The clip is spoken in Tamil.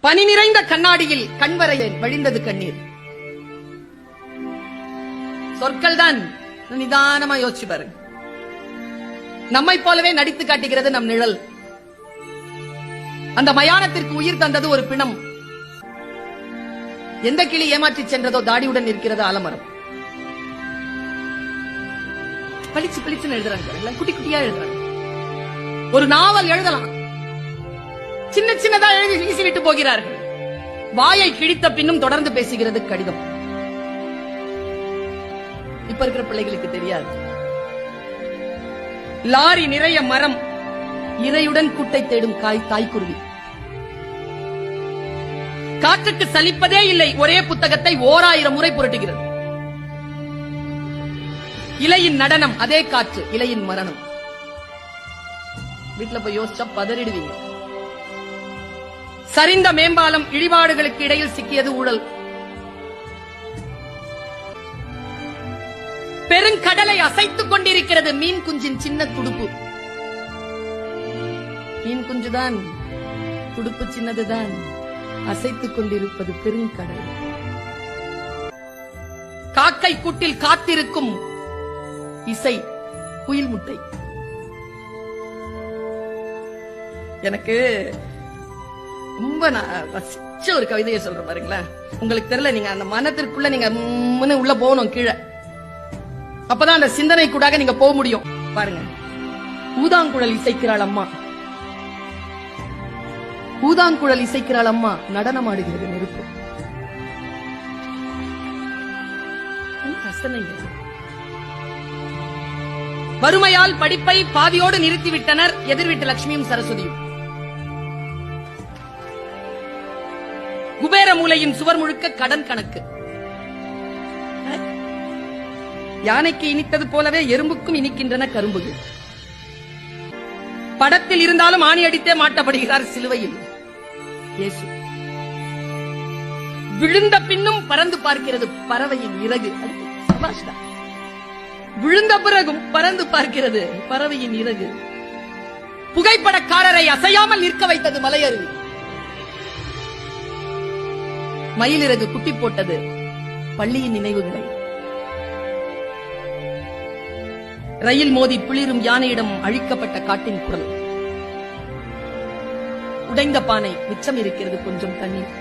பனி நிறைந்த கண்ணாடியில் கண்வரையில் வழிந்தது கண்ணீர். சொற்கள் தான் நிதானமா யோசிச்சு பாருங்க. நம்மை போலவே நடித்து காட்டுகிறது நம் நிழல். அந்த மயானத்திற்கு உயிர் தந்தது ஒரு பிணம். எந்த கிளி ஏமாற்றி சென்றதோ தாடியுடன் இருக்கிறது ஆலமரம். பளிச்சு பளிச்சுன்னு எழுதுறாங்க, குட்டி குட்டியா எழுதுறாங்க. ஒரு நாவல் எழுதலாம், சின்ன சின்னதா எழுதி வீசிவிட்டு போகிறார்கள். வாயை கிழித்த பின்னும் தொடர்ந்து பேசுகிறது கடிதம். இப்ப இருக்கிற பிள்ளைகளுக்கு தெரியாது. லாரி நிறைய மரம், இரையுடன் கூட்டை தேடும் தாய்க்குருவி. காற்றுக்கு சலிப்பதே இல்லை, ஒரே புத்தகத்தை 1000 முறை புரட்டுகிறது. இலையின் நடனம் அதே காற்று, இலையின் மரணம். வீட்டுல போய் யோசிச்சா பதறிடுவீங்க. சரிந்த மேம்பாலம், இடிபாடுகளுக்கு இடையில் சிக்கியது ஊழல். பெருங்கடலை அசைத்துக் கொண்டிருக்கிறது மீன் குஞ்சின் சின்ன துடுப்பு. மீன் குஞ்சுதான், துடுப்பு சின்னதுதான், அசைத்துக் கொண்டிருப்பது பெருங்கடல். காக்கை கூட்டில் காத்திருக்கும் இசை, குயில் முட்டை. எனக்கு ரொம்ப ரசிச்ச ஒரு கவிதையை சொல்ற பாருங்களேன். உங்களுக்கு தெரியல, நீங்க அந்த மனத்திற்குள்ள நீங்க உள்ள போகணும் கீழே. அப்பதான் அந்த சிந்தனை கூட நீங்க போக முடியும். பாருங்க, ஊதாங்குழல் இசைக்கிறாள் அம்மா, ஊதாங்குழல் இசைக்கிறாள் அம்மா, நடனம் ஆடுகிறது நெருப்பு. வறுமையால் படிப்பை பாதியோடு நிறுத்திவிட்டனர் எதிர்விட்டு லட்சுமியும் சரஸ்வதியும். குபேர மூலையின் சுவர் முழுக்க கடன் கணக்கு. யானைக்கு இனித்தது போலவே எறும்புக்கும் இனிக்கின்றன கரும்புகள். படத்தில் இருந்தாலும் ஆணி அடித்தே மாட்டப்படுகிறார் சிலுவையில் இயேசு. விழுந்த பின்னும் பறந்து பார்க்கிறது பறவையின் இறகு. விழுந்த பிறகும் பறந்து பார்க்கிறது பறவையின் இறகு. புகைப்படக்காரரை அசையாமல் நிற்க வைத்தது மலையருவி. மயிலிறகு குட்டி போட்டது பள்ளியின் நினைவுகளை. ரயில் மோதி புளிரும் யானையிடம் அழிக்கப்பட்ட காட்டின் குரல். உடைந்த பானை, மிச்சம் இருக்கிறது கொஞ்சம் தண்ணீர்.